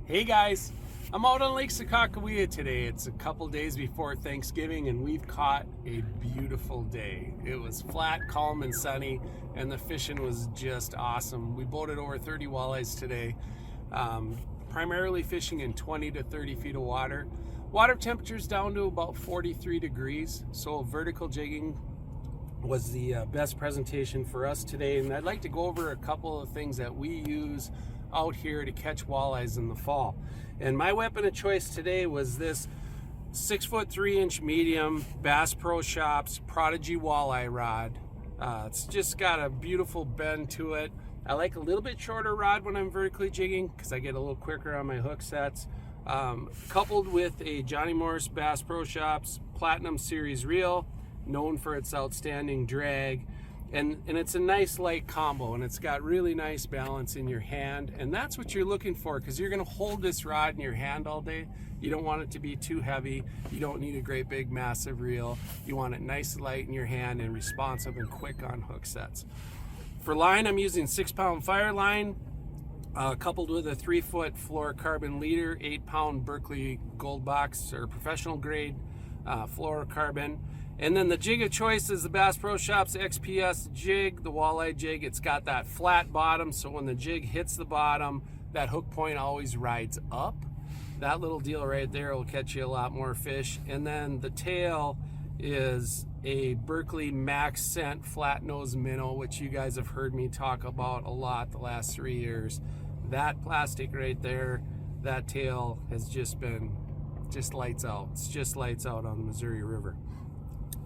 Hey guys, I'm out on Lake Sakakawea today. It's a couple days before Thanksgiving and we've caught a beautiful day. It was flat, calm, and sunny, and the fishing was just awesome. We boated over 30 walleyes today, primarily fishing in 20 to 30 feet of water. Water temperature's down to about 43 degrees, so vertical jigging was the best presentation for us today. And I'd like to go over a couple of things that we use out here to catch walleyes in the fall. And my weapon of choice today was this 6-foot 3-inch medium Bass Pro Shops Prodigy walleye rod. It's just got a beautiful bend to it. I like a little bit shorter rod when I'm vertically jigging because I get a little quicker on my hook sets. Coupled with a Johnny Morris Bass Pro Shops Platinum Series reel, known for its outstanding drag. And it's a nice light combo, and it's got really nice balance in your hand, and that's what you're looking for because you're going to hold this rod in your hand all day. You don't want it to be too heavy. You don't need a great big massive reel. You want it nice light in your hand and responsive and quick on hook sets. For line, I'm using 6-pound fire line coupled with a 3-foot fluorocarbon leader, 8-pound Berkley gold box or professional grade fluorocarbon. And then the jig of choice is the Bass Pro Shops XPS jig, the walleye jig. It's got that flat bottom, so when the jig hits the bottom, that hook point always rides up. That little deal right there will catch you a lot more fish. And then the tail is a Berkley Max Scent flat nose minnow, which you guys have heard me talk about a lot the last 3 years. That plastic right there, that tail has just been lights out. It's just lights out on the Missouri River.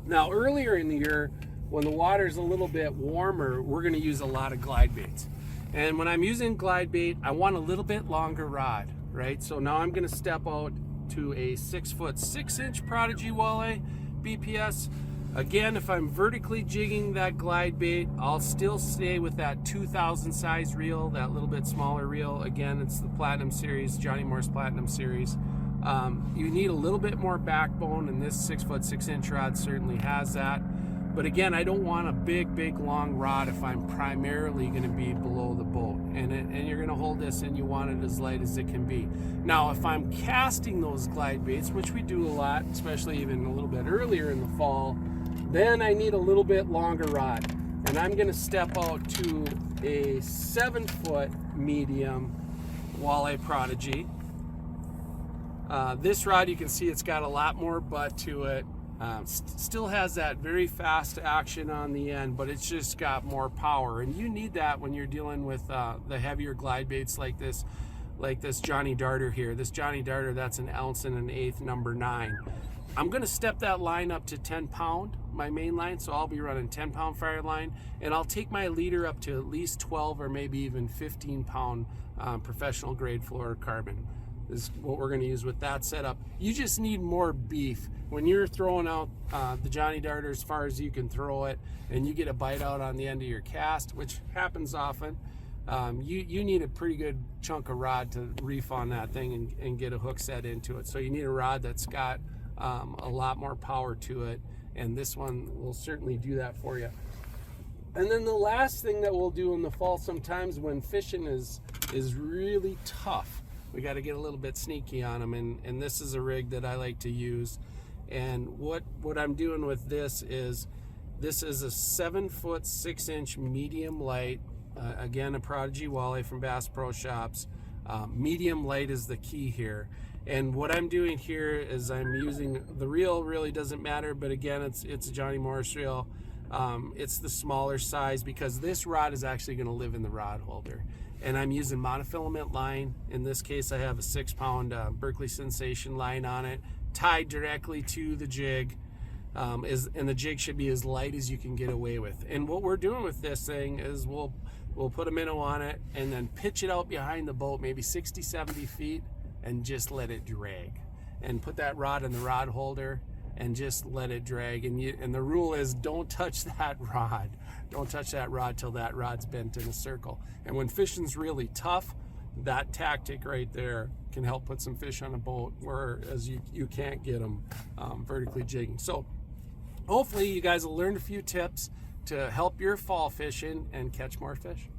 Now, earlier in the year, when the water's a little bit warmer, we're going to use a lot of glide baits. And when I'm using glide bait, I want a little bit longer rod, right? So now I'm going to step out to a 6-foot 6-inch Prodigy walleye BPS. Again, if I'm vertically jigging that glide bait, I'll still stay with that 2000 size reel, that little bit smaller reel. Again, it's the Platinum Series, Johnny Morris Platinum Series. You need a little bit more backbone, and this 6-foot 6-inch rod certainly has that. But again, I don't want a big long rod if I'm primarily going to be below the boat, and you're going to hold this and you want it as light as it can be. Now, if I'm casting those glide baits, which we do a lot, especially even a little bit earlier in the fall, then I need a little bit longer rod, and I'm going to step out to a 7-foot medium walleye Prodigy. This rod, you can see it's got a lot more butt to it. Still has that very fast action on the end, but it's just got more power, and you need that when you're dealing with the heavier glide baits like this Johnny Darter here. This Johnny Darter, that's an 1 1/8 number 9. I'm going to step that line up to 10-pound, my main line, so I'll be running 10-pound fire line, and I'll take my leader up to at least 12 or maybe even 15-pound professional grade fluorocarbon. Is what we're going to use with that setup. You just need more beef when you're throwing out the Johnny Darter as far as you can throw it, and you get a bite out on the end of your cast, which happens often. You need a pretty good chunk of rod to reef on that thing and get a hook set into it. So you need a rod that's got a lot more power to it, and this one will certainly do that for you. And then the last thing that we'll do in the fall, sometimes when fishing is really tough, we got to get a little bit sneaky on them, and this is a rig that I like to use. And what I'm doing with this is a 7-foot 6-inch medium light, again a Prodigy walleye from Bass Pro Shops. Medium light is the key here, and what I'm doing here is I'm using the reel. Really doesn't matter, but again, it's a Johnny Morris reel. It's the smaller size because this rod is actually going to live in the rod holder. And I'm using monofilament line. In this case, I have a 6-pound Berkley Sensation line on it, tied directly to the jig. And the jig should be as light as you can get away with. And what we're doing with this thing is we'll put a minnow on it and then pitch it out behind the boat, maybe 60, 70 feet, and just let it drag. And put that rod in the rod holder and just let it drag. And the rule is don't touch that rod. Don't touch that rod till that rod's bent in a circle. And when fishing's really tough, that tactic right there can help put some fish on a boat, whereas you can't get them vertically jigging. So hopefully you guys will learn a few tips to help your fall fishing and catch more fish.